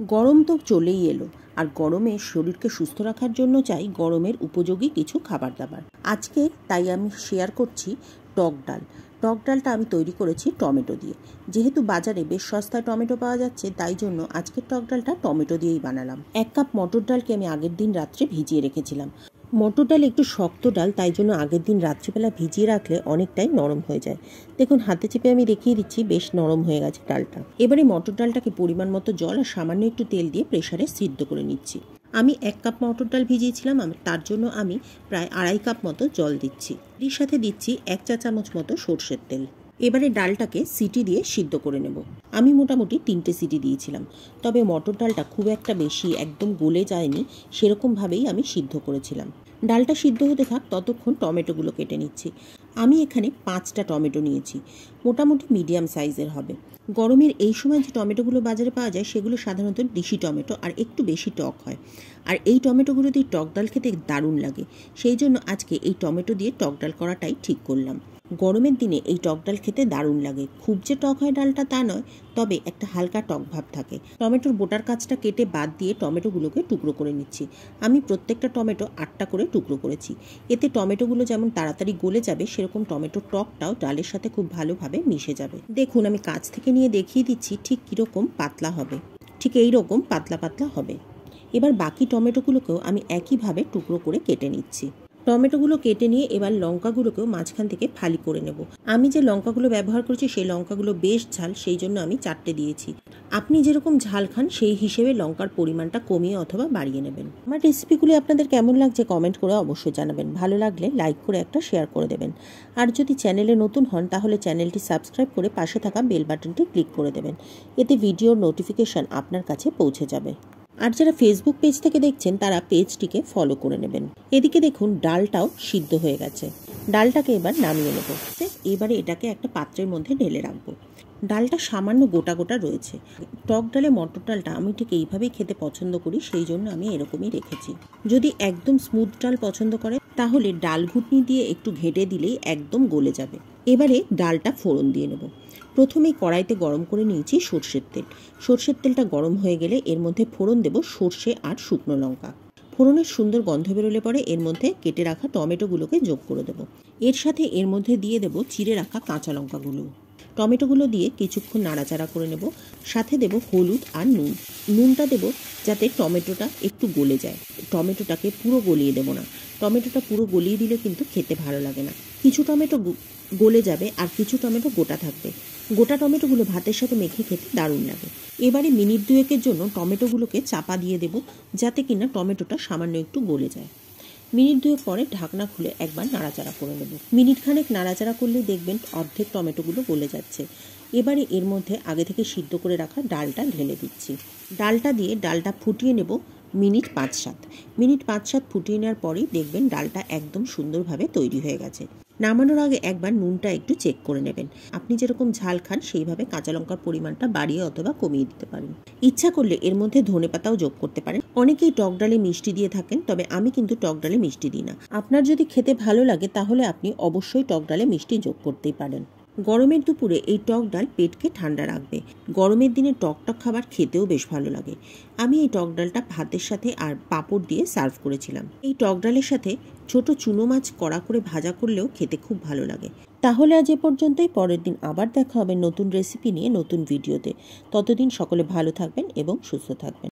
গরম তো চলেই এলো, আর গরমে শরীরকে সুস্থ রাখার জন্য চাই গরমের উপযোগী কিছু খাবার দাবার। আজকে তাই আমি শেয়ার করছি টক ডাল। টক ডালটা আমি তৈরি করেছি টমেটো দিয়ে। যেহেতু বাজারে বেশ সস্তায় টমেটো পাওয়া যাচ্ছে, তাই জন্য আজকের টক ডালটা টমেটো দিয়েই বানালাম। 1 কাপ মটর ডালকে আমি আগের দিন রাত্রে ভিজিয়ে রেখেছিলাম। মটর ডাল একটু শক্ত ডাল, তাই জন্য আগের দিন রাত্রিবেলা ভিজিয়ে রাখলে অনেকটাই নরম হয়ে যায়। দেখুন, হাতে চেপে আমি দেখিয়ে দিচ্ছি, বেশ নরম হয়ে গেছে ডালটা। এবারে মটর ডালটাকে পরিমাণ মতো জল আর সামান্য একটু তেল দিয়ে প্রেসারে সিদ্ধ করে নিচ্ছি। আমি 1 কাপ মটর ডাল ভিজিয়েছিলাম, তার জন্য আমি প্রায় 2.5 কাপ মতো জল দিচ্ছি। এর সাথে দিচ্ছি 1 চা চামচ মতো সর্ষের তেল। এবারে ডালটাকে সিটি দিয়ে সিদ্ধ করে নেব। আমি মোটামুটি 3টে সিটি দিয়েছিলাম, তবে মটর ডালটা খুব একটা বেশি একদম গলে যায়নি, সেরকমভাবেই আমি সিদ্ধ করেছিলাম। ডালটা সিদ্ধ হতে থাক, ততক্ষণ টমেটোগুলো কেটে নিচ্ছি। আমি এখানে 5টা টমেটো নিয়েছি, মোটামুটি মিডিয়াম সাইজের হবে। গরমের এই সময় যে টমেটোগুলো বাজারে পাওয়া যায় সেগুলো সাধারণত দেশি টমেটো, আর একটু বেশি টক হয়। আর এই টমেটোগুলো দিয়ে টক ডাল খেতে দারুণ লাগে, সেই জন্য আজকে এই টমেটো দিয়ে টক ডাল করাটাই ঠিক করলাম। গরমের দিনে এই টক ডাল খেতে দারুণ লাগে। খুব যে টক হয় ডালটা তা নয়, তবে একটা হালকা টক ভাব থাকে। টমেটোর বোটার কাঁচটা কেটে বাদ দিয়ে টমেটোগুলোকে টুকরো করে নিচ্ছি। আমি প্রত্যেকটা টমেটো 8টা করে টুকরো করেছি। এতে টমেটোগুলো যেমন তাড়াতাড়ি গলে যাবে, সেরকম টমেটোর টকটাও ডালের সাথে খুব ভালোভাবে মিশে যাবে। দেখুন, আমি কাছ থেকে নিয়ে দেখিয়ে দিচ্ছি ঠিক কীরকম পাতলা হবে। ঠিক এই রকম পাতলা পাতলা হবে। এবার বাকি টমেটোগুলোকেও আমি একইভাবে টুকরো করে কেটে নিচ্ছি। টমেটোগুলো কেটে নিয়ে এবার লঙ্কাগুলোকেও মাঝখান থেকে ফালি করে নেব। আমি যে লঙ্কাগুলো ব্যবহার করছি সেই লঙ্কাগুলো বেশ ঝাল, সেই জন্য আমি 4টে দিয়েছি। আপনি যেরকম ঝাল খান সেই হিসেবে লঙ্কার পরিমাণটা কমিয়ে অথবা বাড়িয়ে নেবেন। আমার রেসিপিগুলি আপনাদের কেমন লাগছে কমেন্ট করে অবশ্যই জানাবেন। ভালো লাগলে লাইক করে একটা শেয়ার করে দেবেন। আর যদি চ্যানেলে নতুন হন তাহলে চ্যানেলটি সাবস্ক্রাইব করে পাশে থাকা বেল বাটনটি ক্লিক করে দেবেন। এতে ভিডিওর নোটিফিকেশন আপনার কাছে পৌঁছে যাবে। আর যারা ফেসবুক পেজ থেকে দেখছেন তারা পেজটিকে ফলো করে নেবেন। এদিকে দেখুন, ডালটাও সিদ্ধ হয়ে গেছে। ডালটাকে এবার নামিয়ে নেব। এবারে এটাকে একটা পাত্রের মধ্যে ঢেলে রাখবো। ডালটা সামান্য গোটা গোটা রয়েছে। টক ডালে মটর ডালটা আমি ঠিক এইভাবেই খেতে পছন্দ করি, সেই জন্য আমি এরকমই রেখেছি। যদি একদম স্মুথ ডাল পছন্দ করে তাহলে ডাল ঘুটনি দিয়ে একটু ঘেঁটে দিলেই একদম গলে যাবে। এবারে ডালটা ফোড়ন দিয়ে নেব। প্রথমেই কড়াইতে গরম করে নিয়েছি সর্ষের তেল। সর্ষের তেলটা গরম হয়ে গেলে এর মধ্যে ফোড়ন দেব সর্ষে আর শুকনো লঙ্কা। ফোড়নের সুন্দর গন্ধ বেরোলে পরে এর মধ্যে কেটে রাখা টমেটোগুলোকে যোগ করে দেব। এর সাথে এর মধ্যে দিয়ে দেব চিড়ে রাখা কাঁচা লঙ্কাগুলো। টমেটোগুলো দিয়ে কিছুক্ষণ নাড়াচাড়া করে নেব। সাথে দেব হলুদ আর নুন। নুনটা দেব যাতে টমেটোটা একটু গলে যায়। টমেটোটাকে পুরো গলিয়ে দেব না। টমেটোটা পুরো গলিয়ে দিলে কিন্তু খেতে ভালো লাগে না। কিছু টমেটো গলে যাবে আর কিছু টমেটো গোটা থাকবে। গোটা টমেটোগুলো ভাতের সাথে মেখে খেতে দারুণ লাগে। এবারে মিনিট 2-এর জন্য টমেটোগুলোকে চাপা দিয়ে দেব, যাতে কিনা টমেটোটা সামান্য একটু গলে যায়। মিনিট 2 পরে ঢাকনা খুলে একবার নাড়াচাড়া করে নেব। মিনিট খানেক নাড়াচাড়া করলেই দেখবেন অর্ধেক টমেটোগুলো গলে যাচ্ছে। এবারে এর মধ্যে আগে থেকে সিদ্ধ করে রাখা ডালটা ঢেলে দিচ্ছি। ডালটা দিয়ে ডালটা ফুটিয়ে নেব মিনিট 5-7। মিনিট 5-7 ফুটিয়ে নেওয়ার পরেই দেখবেন ডালটা একদম সুন্দরভাবে তৈরি হয়ে গেছে। নামানোর আগে একবার নুনটা একটু চেক করে নেবেন। আপনি যেরকম ঝাল খান সেইভাবে কাঁচা লঙ্কার পরিমাণটা বাড়িয়ে অথবা কমিয়ে দিতে পারেন। ইচ্ছা করলে এর মধ্যে ধনেপাতাও যোগ করতে পারেন। অনেকেই টক ডালে মিষ্টি দিয়ে থাকেন, তবে আমি কিন্তু টক ডালে মিষ্টি দিই না। আপনার যদি খেতে ভালো লাগে তাহলে আপনি অবশ্যই টক ডালে মিষ্টি যোগ করতেই পারেন। গরমের দুপুরে এই টক ডাল পেটকে ঠান্ডা রাখবে। গরমের দিনে টক টক খাবার খেতেও বেশ ভালো লাগে। আমি এই টক ডালটা ভাতের সাথে আর পাঁপড় দিয়ে সার্ভ করেছিলাম। এই টক ডালের সাথে ছোট চুনো মাছ কড়া করে ভাজা করলেও খেতে খুব ভালো লাগে। তাহলে আজ এ পর্যন্তই। পরের দিন আবার দেখা হবে নতুন রেসিপি নিয়ে, নতুন ভিডিওতে। ততদিন সকলে ভালো থাকবেন এবং সুস্থ থাকবেন।